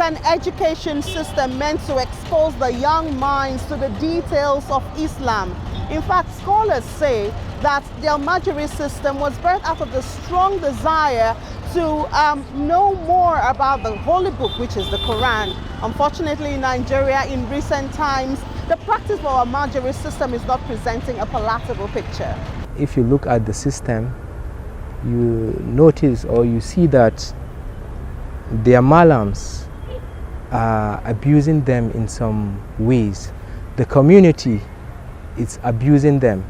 an education system meant to expose the young minds to the details of Islam. In fact, scholars say that the Almajiri system was birthed out of the strong desire to know more about the holy book, which is the Quran. Unfortunately, in Nigeria, in recent times, the practice of our Almajiri system is not presenting a palatable picture. If you look at the system, you notice or you see that their malams are abusing them in some ways. The community is abusing them.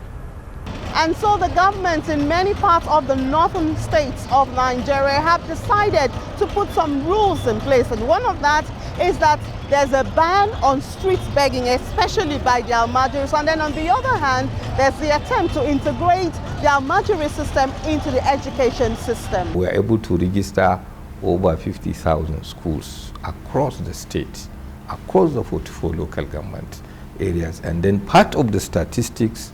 And so the government in many parts of the northern states of Nigeria have decided to put some rules in place. And one of that is that there's a ban on street begging, especially by the Almajiris. And then on the other hand, there's the attempt to integrate the Almajiri system into the education system. We're able to register over 50,000 schools across the state, across the 44 local government areas. And then part of the statistics,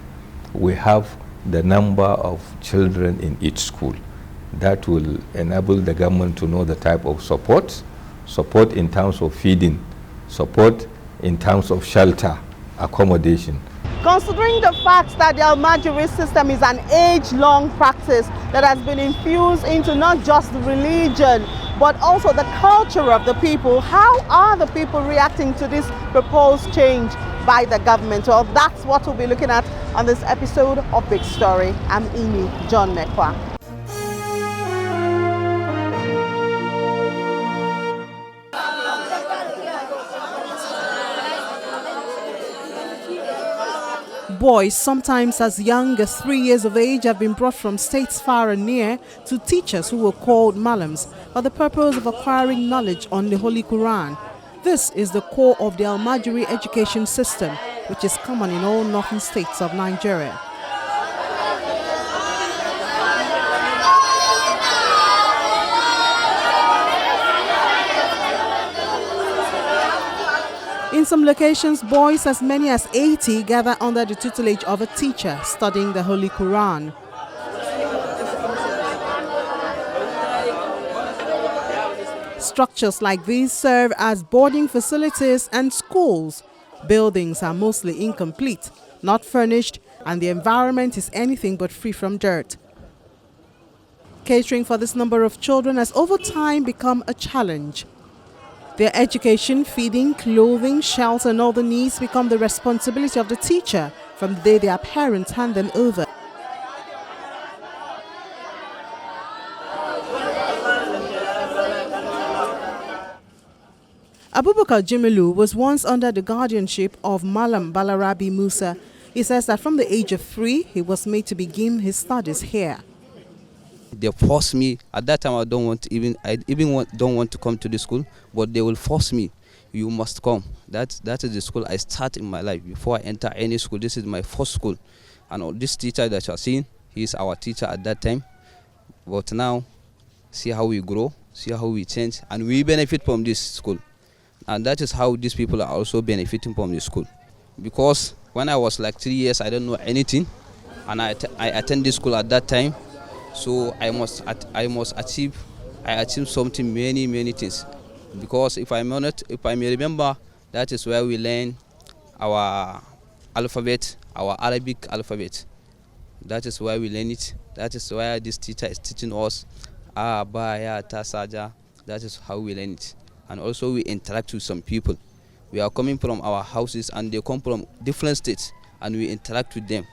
we have the number of children in each school. That will enable the government to know the type of support in terms of feeding, support in terms of shelter, accommodation. Considering the fact that the Almajiri system is an age-long practice that has been infused into not just the religion, but also the culture of the people, how are the people reacting to this proposed change by the government? Well, that's what we'll be looking at on this episode of Big Story. I'm Imi John Mekwa. Boys, sometimes as young as 3 years of age, have been brought from states far and near to teachers who were called malams for the purpose of acquiring knowledge on the Holy Quran. This is the core of the Almajiri education system, which is common in all northern states of Nigeria. In some locations, boys as many as 80 gather under the tutelage of a teacher studying the Holy Quran. Structures like these serve as boarding facilities and schools. Buildings are mostly incomplete, not furnished, and the environment is anything but free from dirt. Catering for this number of children has over time become a challenge. Their education, feeding, clothing, shelter and other needs become the responsibility of the teacher from the day their parents hand them over. Abubakar Jimilu was once under the guardianship of Malam Balarabi Musa. He says that from the age of 3, he was made to begin his studies here. They forced me. At that time, I don't want to come to the school, but they will force me. You must come. That is the school I start in my life. Before I enter any school, this is my first school. And this teacher that you are seeing, he is our teacher at that time. But now, see how we grow, see how we change, and we benefit from this school. And that is how these people are also benefiting from the school. Because when I was like 3 years, I don't know anything, and I attend this school at that time. So I achieve something, many things. Because if I may remember, that is where we learn our alphabet, our Arabic alphabet. That is where we learn it. That is where this teacher is teaching us. Ba, ya, ta, sa, ja. That is how we learn it. And also we interact with some people. We are coming from our houses and they come from different states and we interact with them.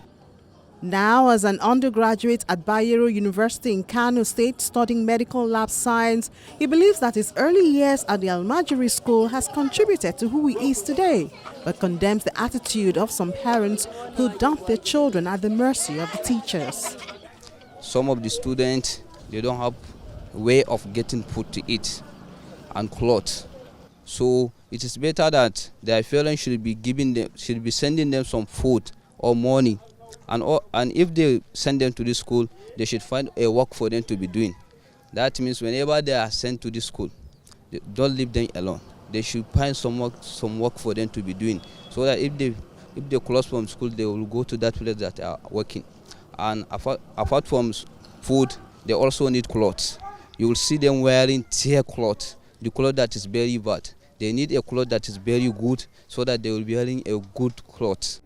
Now, as an undergraduate at Bayero University in Kano State studying medical lab science, he believes that his early years at the Almajiri school has contributed to who he is today, but condemns the attitude of some parents who dump their children at the mercy of the teachers. Some of the students, they don't have a way of getting food to eat and clothes. So it is better that their parents should be sending them some food or money. And if they send them to this school, they should find a work for them to be doing. That means whenever they are sent to this school, don't leave them alone. They should find some work for them to be doing, so that if they close from school, they will go to that place that they are working. And apart from food, they also need clothes. You will see them wearing tear cloth, the cloth that is very bad. They need a cloth that is very good so that they will be wearing a good cloth.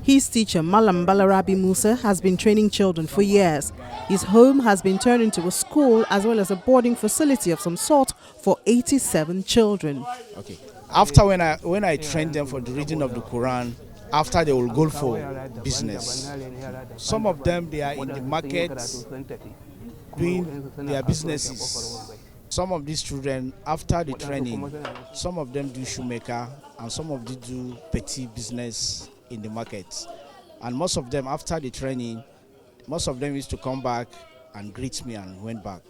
His teacher, Malam Balarabi Musa, has been training children for years. His home has been turned into a school as well as a boarding facility of some sort for 87 children. Okay. After when I train them for the reading of the Quran, after they will go for business. Some of them, they are in the market doing their businesses. Some of these children, after the training, some of them do shoemaker and some of them do petty business in the market. And most of them, after the training, most of them used to come back and greet me and went back.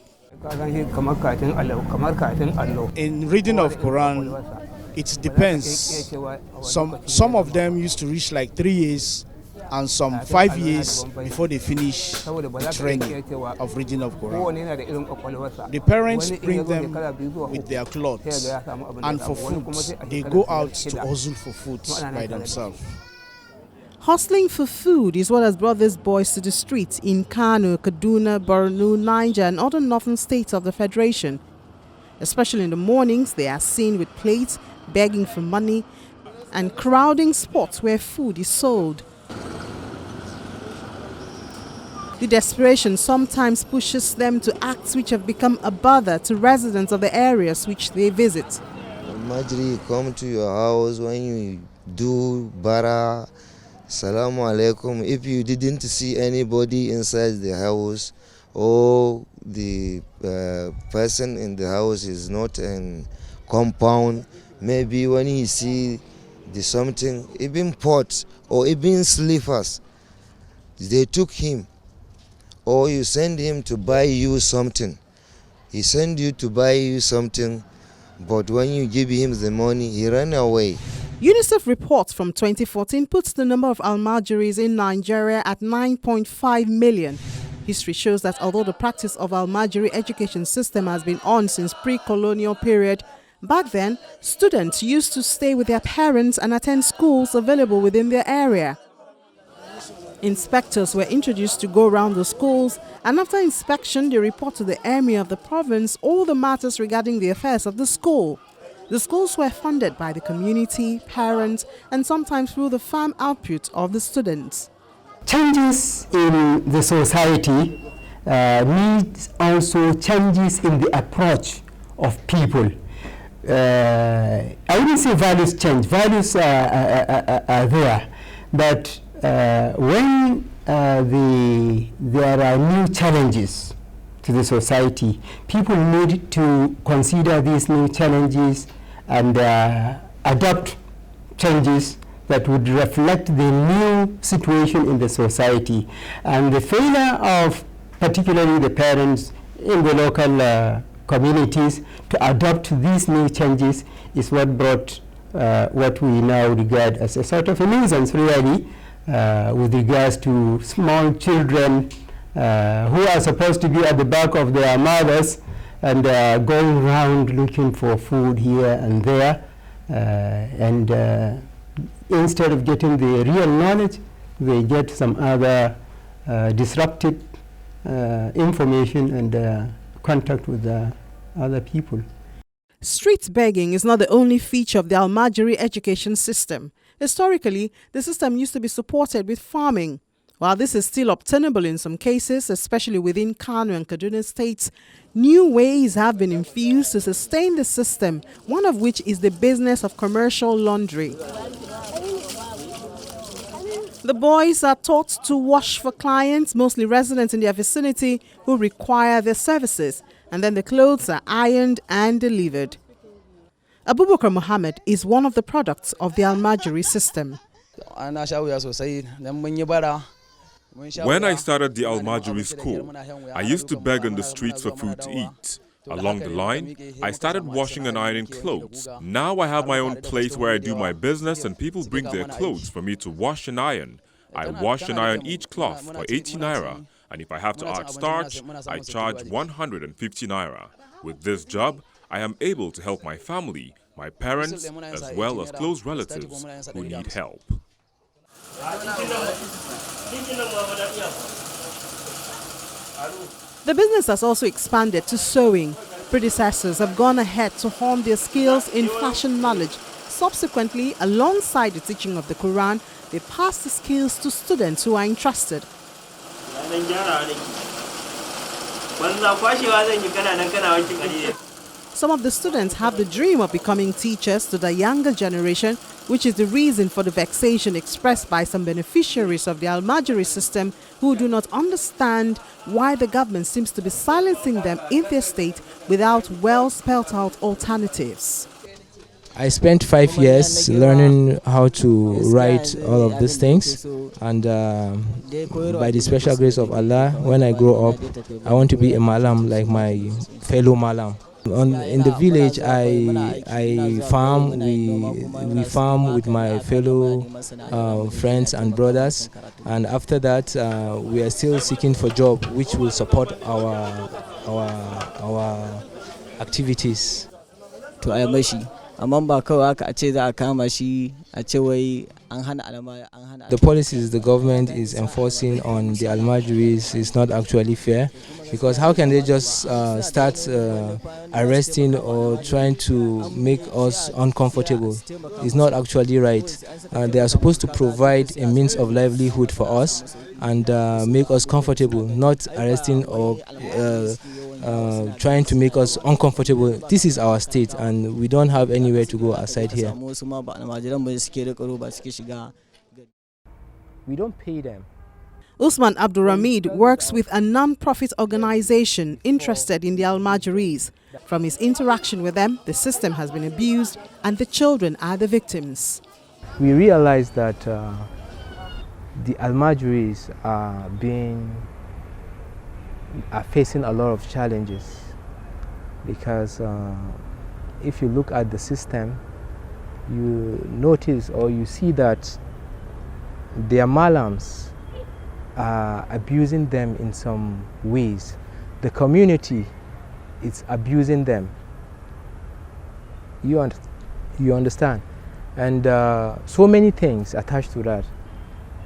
In reading of Quran, it depends. Some of them used to reach like 3 years and some 5 years before they finish the training of reading of Quran. The parents bring them with their clothes, and for food, they go out to hustle for food by themselves. Hustling for food is what has brought these boys to the streets in Kano, Kaduna, Borno, Niger and other northern states of the Federation. Especially in the mornings, they are seen with plates, begging for money and crowding spots where food is sold. The desperation sometimes pushes them to acts which have become a bother to residents of the areas which they visit. Almajiri come to your house when you do bara, salamu alaikum. If you didn't see anybody inside the house or the person in the house is not in compound, maybe when he see the something, even pot or even slippers, they took him. Or you send him to buy you something. He send you to buy you something, but when you give him the money, he ran away. UNICEF reports from 2014 puts the number of Almajiris in Nigeria at 9.5 million. History shows that although the practice of Almajiri education system has been on since pre-colonial period, back then, students used to stay with their parents and attend schools available within their area. Inspectors were introduced to go around the schools, and after inspection, they report to the emir of the province all the matters regarding the affairs of the school. The schools were funded by the community, parents, and sometimes through the farm output of the students. Changes in the society needs also changes in the approach of people. I wouldn't say values change. Values are there, but when there are new challenges to the society, people need to consider these new challenges and adopt changes that would reflect the new situation in the society. And the failure of particularly the parents in the local communities to adopt these new changes is what brought what we now regard as a sort of a nuisance, really, with regards to small children who are supposed to be at the back of their mothers and going around looking for food here and there, and instead of getting the real knowledge, they get some other disrupted information and contact with other people. Street begging is not the only feature of the Almajiri education system. Historically, the system used to be supported with farming. While this is still obtainable in some cases, especially within Kano and Kaduna states, new ways have been infused to sustain the system, one of which is the business of commercial laundry. The boys are taught to wash for clients, mostly residents in their vicinity, who require their services, and then the clothes are ironed and delivered. Abubakar Muhammad is one of the products of the Almajiri system. When I started the Almajiri school, I used to beg on the streets for food to eat. Along the line, I started washing and ironing clothes. Now I have my own place where I do my business and people bring their clothes for me to wash and iron. I wash and iron each cloth for 80 naira, and if I have to add starch, I charge 150 naira. With this job, I am able to help my family, my parents, as well as close relatives who need help. The business has also expanded to sewing. Predecessors have gone ahead to hone their skills in fashion knowledge. Subsequently, alongside the teaching of the Quran, they pass the skills to students who are interested. Some of the students have the dream of becoming teachers to the younger generation, which is the reason for the vexation expressed by some beneficiaries of the Almajiri system who do not understand why the government seems to be silencing them in their state without well spelled out alternatives. I spent 5 years learning how to write all of these things, and by the special grace of Allah, when I grow up, I want to be a malam like my fellow malam. In the village, I farm. We farm with my fellow friends and brothers, and after that, we are still seeking for job which will support our activities. To Almajiri. The policies the government is enforcing on the Almajiris is not actually fair, because how can they just start arresting or trying to make us uncomfortable? It's not actually right. They are supposed to provide a means of livelihood for us and make us comfortable, not arresting or trying to make us uncomfortable. This is our state and we don't have anywhere to go aside here. We don't pay them. Usman Abdulramid works with a non-profit organization interested in the Almajiris. From his interaction with them, the system has been abused and the children are the victims. We realize that the Almajiris are facing a lot of challenges, because if you look at the system, you notice or you see that their malams are abusing them in some ways. The community is abusing them. You understand? And so many things attached to that.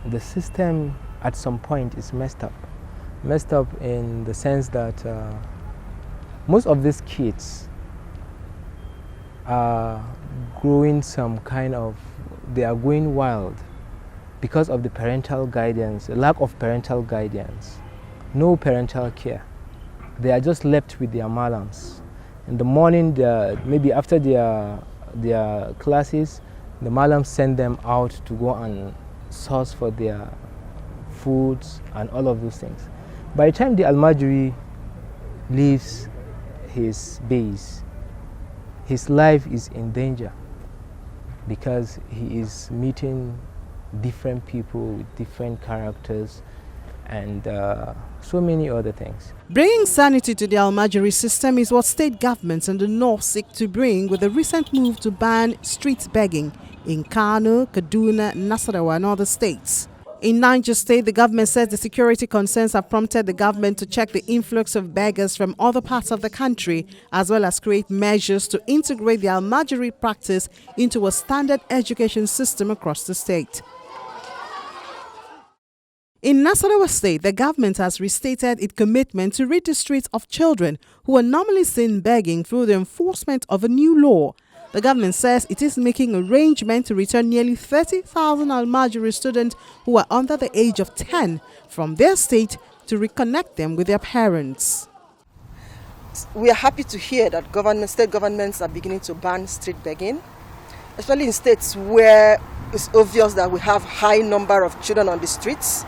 The system at some point is messed up. Messed up in the sense that most of these kids are growing they are going wild because of the parental guidance, lack of parental guidance, no parental care. They are just left with their malams. In the morning, maybe after their classes, the malams send them out to go and source for their foods and all of those things. By the time the Almajiri leaves his base, his life is in danger because he is meeting different people with different characters and so many other things. Bringing sanity to the Almajiri system is what state governments in the north seek to bring with the recent move to ban street begging in Kano, Kaduna, Nasarawa and other states. In Niger State, the government says the security concerns have prompted the government to check the influx of beggars from other parts of the country, as well as create measures to integrate the Almajiri practice into a standard education system across the state. In Nasarawa State, the government has restated its commitment to rid the streets of children who are normally seen begging through the enforcement of a new law. The government says it is making arrangements to return nearly 30,000 Almajiri students who are under the age of 10 from their state to reconnect them with their parents. We are happy to hear that state governments are beginning to ban street begging, especially in states where it's obvious that we have high number of children on the streets,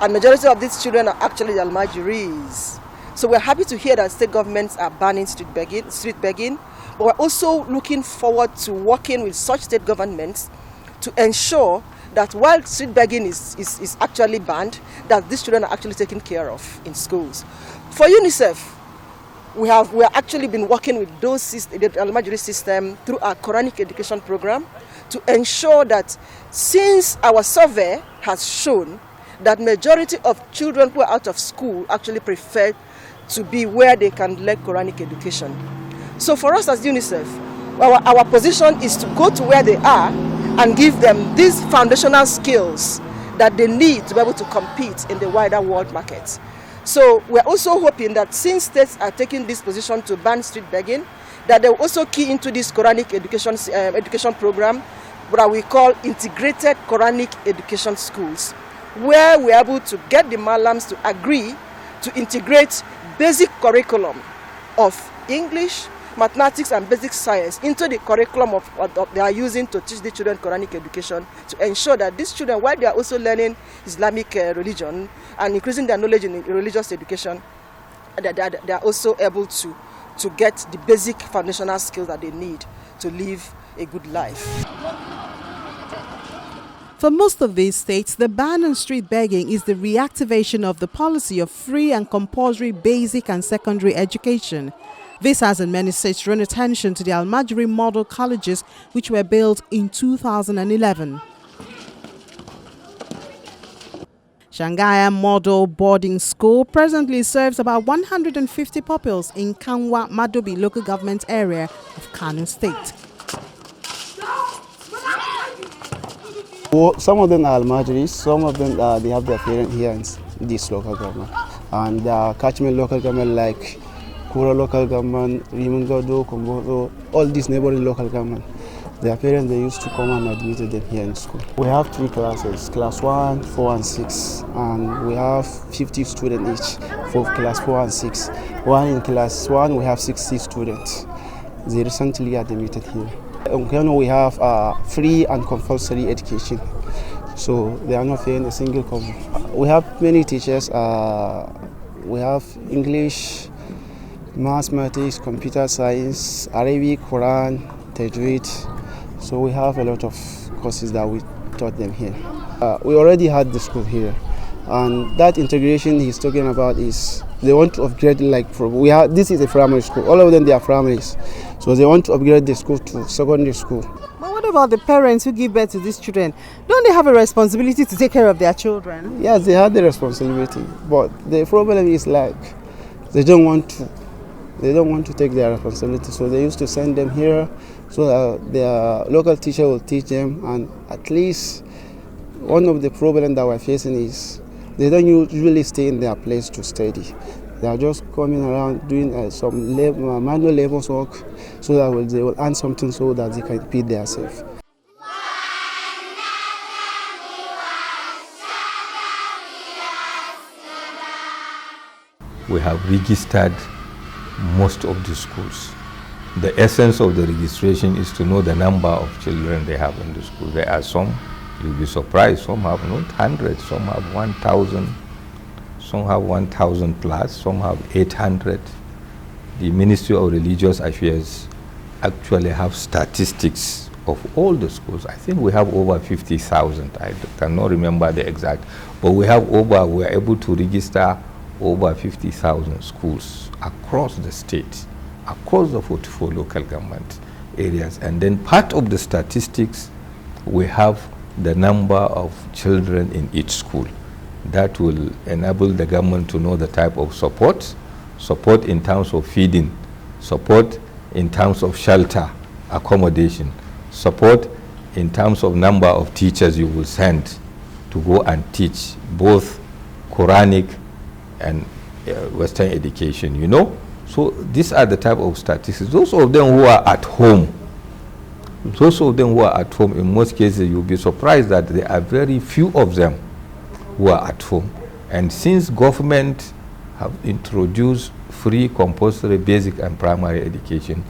and majority of these children are actually the Almajiris. So we're happy to hear that state governments are banning street begging. But we're also looking forward to working with such state governments to ensure that while street begging is actually banned, that these children are actually taken care of in schools. For UNICEF, we have actually been working with the Almajiri system through our Quranic education program to ensure that, since our survey has shown that majority of children who are out of school actually prefer to be where they can learn Quranic education. So for us as UNICEF, our position is to go to where they are and give them these foundational skills that they need to be able to compete in the wider world market. So we're also hoping that since states are taking this position to ban street begging, that they will also key into this Quranic education program, what we call integrated Quranic education schools, where we're able to get the Malams to agree to integrate basic curriculum of English, mathematics and basic science into the curriculum of what they are using to teach the children Quranic education, to ensure that these children, while they are also learning Islamic religion and increasing their knowledge in religious education, that they are also able to get the basic foundational skills that they need to live a good life. For most of these states, the ban on street begging is the reactivation of the policy of free and compulsory basic and secondary education. This has in many states drawn attention to the Almajiri model colleges, which were built in 2011. Shangaya Model Boarding School presently serves about 150 pupils in Kanwa Madobi local government area of Kano State. Well, some of them are Almajiris, some of them they have their parents here in this local government. And catchment local government like Kura local government, Rimungado, Kombodo, all these neighboring local government. Their parents, they used to come and admit them here in school. We have 3 classes, class 1, 4 and 6. And we have 50 students each for class 4 and 6. While in class 1, we have 60 students. They recently admitted here. In Kano, we have free and compulsory education. So they are not paying a single kobo. We have many teachers. We have English, mathematics, computer science, Arabic, Quran, Tajweed. So we have a lot of courses that we taught them here. We already had the school here, and that integration he's talking about is they want to upgrade. Like this is a primary school. All of them, they are primaries, so they want to upgrade the school to secondary school. But what about the parents who give birth to these children? Don't they have a responsibility to take care of their children? Yes, they have the responsibility, but the problem is like they don't want to take their responsibility, so they used to send them here so that their local teacher will teach them. And at least one of the problems that we're facing is they don't usually stay in their place to study. They are just coming around doing some manual labor work so that they will earn something so that they can feed themselves. We have registered most of the schools. The essence of the registration is to know the number of children they have in the school. There are some, you'll be surprised, some have not 100, some have 1,000, some have 1,000 plus, some have 800. The Ministry of Religious Affairs actually have statistics of all the schools. I think we have over 50,000. I cannot remember the exact, but we are able to register over 50,000 schools across the state, across the 44 local government areas. And then part of the statistics, we have the number of children in each school. That will enable the government to know the type of support in terms of feeding, support in terms of shelter, accommodation, support in terms of number of teachers you will send to go and teach both Quranic and Western education, you know. So these are the type of statistics. Those of them who are at home, in most cases, you'll be surprised that there are very few of them who are at home. And since government have introduced free compulsory basic and primary education,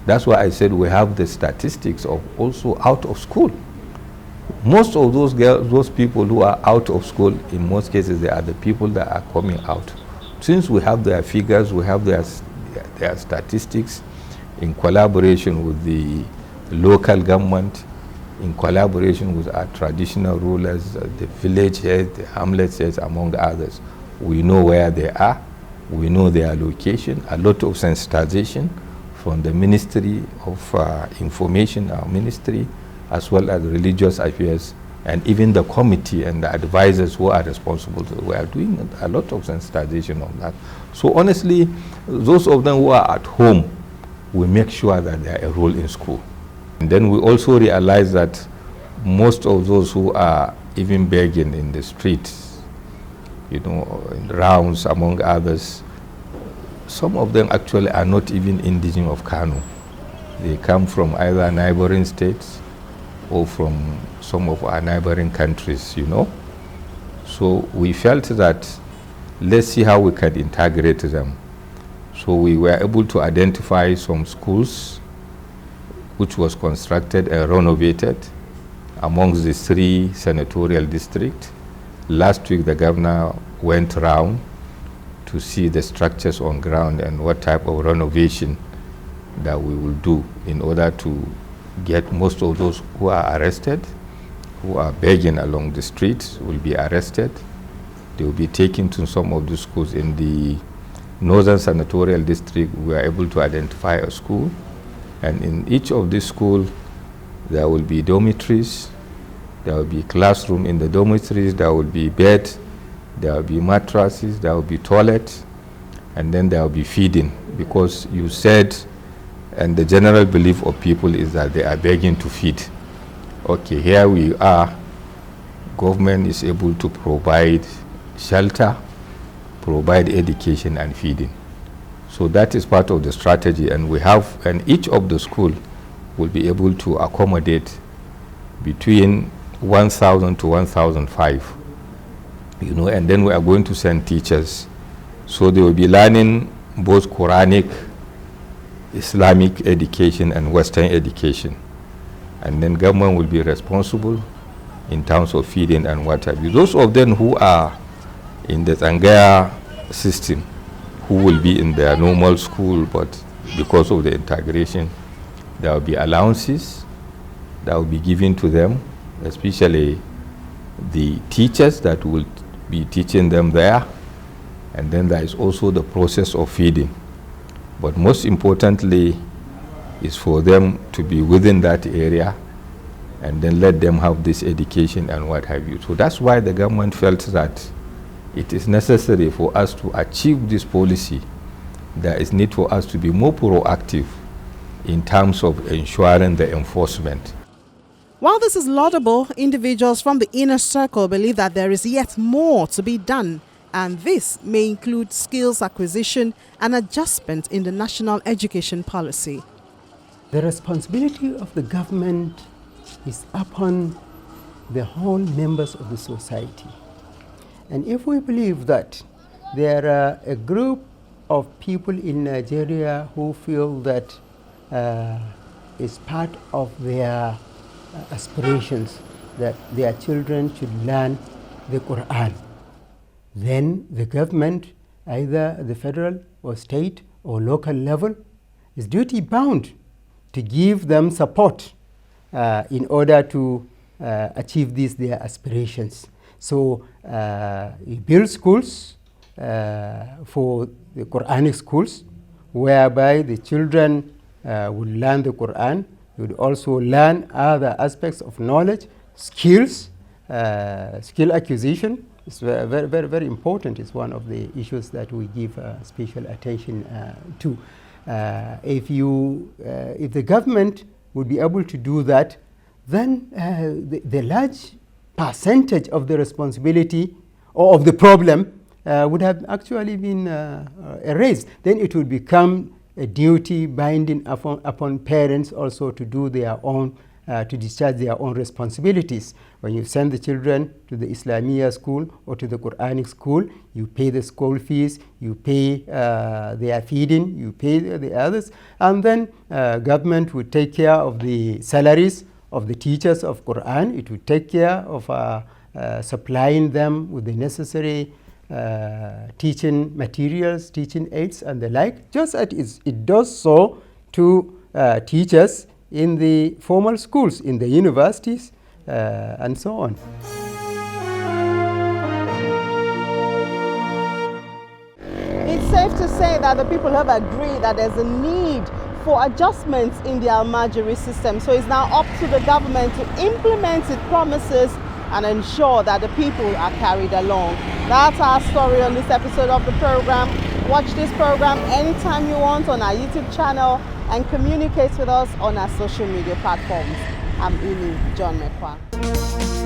that's why I said we have the statistics of also out of school. Most of those people who are out of school, in most cases, they are the people that are coming out. Since we have their figures, we have their statistics, in collaboration with the local government, in collaboration with our traditional rulers, the village heads, the hamlet heads, among others. We know where they are, we know their location, a lot of sensitization from the Ministry of Information, our ministry, as well as religious affairs, and even the committee and the advisors who are responsible. We are doing a lot of sensitization on that. So honestly, those of them who are at home, we make sure that they are enrolled in school. And then we also realize that most of those who are even begging in the streets, rounds among others. Some of them actually are not even indigenous of Kano. They come from either neighboring states or from some of our neighboring countries, So we felt that let's see how we can integrate them. So we were able to identify some schools which was constructed and renovated amongst the 3 senatorial districts. Last week the governor went around to see the structures on ground and what type of renovation that we will do in order to get most of those who are arrested, who are begging along the streets, will be arrested. They will be taken to some of the schools in the northern senatorial district. We are able to identify a school, and in each of these schools there will be dormitories, there will be classroom in the dormitories, there will be bed, there will be mattresses, there will be toilet, and then there will be feeding, because you said, and the general belief of people is that they are begging to feed. Okay, here we are, government is able to provide shelter, provide education and feeding. So that is part of the strategy, and each of the school will be able to accommodate between 1,000 to 1,500, and then we are going to send teachers. So they will be learning both Quranic, Islamic education and Western education. And then government will be responsible in terms of feeding and what have you. Those of them who are in the Tangaya system, who will be in their normal school, but because of the integration, there will be allowances that will be given to them, especially the teachers that will be teaching them there. And then there is also the process of feeding. But most importantly is for them to be within that area and then let them have this education and what have you. So that's why the government felt that it is necessary for us to achieve this policy. There is need for us to be more proactive in terms of ensuring the enforcement. While this is laudable, individuals from the inner circle believe that there is yet more to be done, and this may include skills acquisition and adjustment in the national education policy. The responsibility of the government is upon the whole members of the society. And if we believe that there are a group of people in Nigeria who feel that it's part of their aspirations that their children should learn the Quran, then the government, either the federal or state or local level, is duty bound to give them support in order to achieve their aspirations. So you build schools for the Quranic schools, whereby the children will learn the Quran. You would also learn other aspects of knowledge, skills, skill acquisition. It's very, very, very important. It's one of the issues that we give special attention to. If the government would be able to do that, then the large percentage of the responsibility or of the problem would have actually been erased. Then it would become a duty binding upon parents also to do their own, to discharge their own responsibilities. When you send the children to the Islamia school or to the Quranic school, you pay the school fees, you pay their feeding, you pay the others, and then government would take care of the salaries of the teachers of Quran. It would take care of supplying them with the necessary teaching materials, teaching aids and the like, just as it does so to teachers in the formal schools, in the universities, and so on. It's safe to say that the people have agreed that there's a need for adjustments in the Almajiri system. So it's now up to the government to implement its promises and ensure that the people are carried along. That's our story on this episode of the program. Watch this program anytime you want on our YouTube channel and communicate with us on our social media platforms. I'm Ili John Mekwa.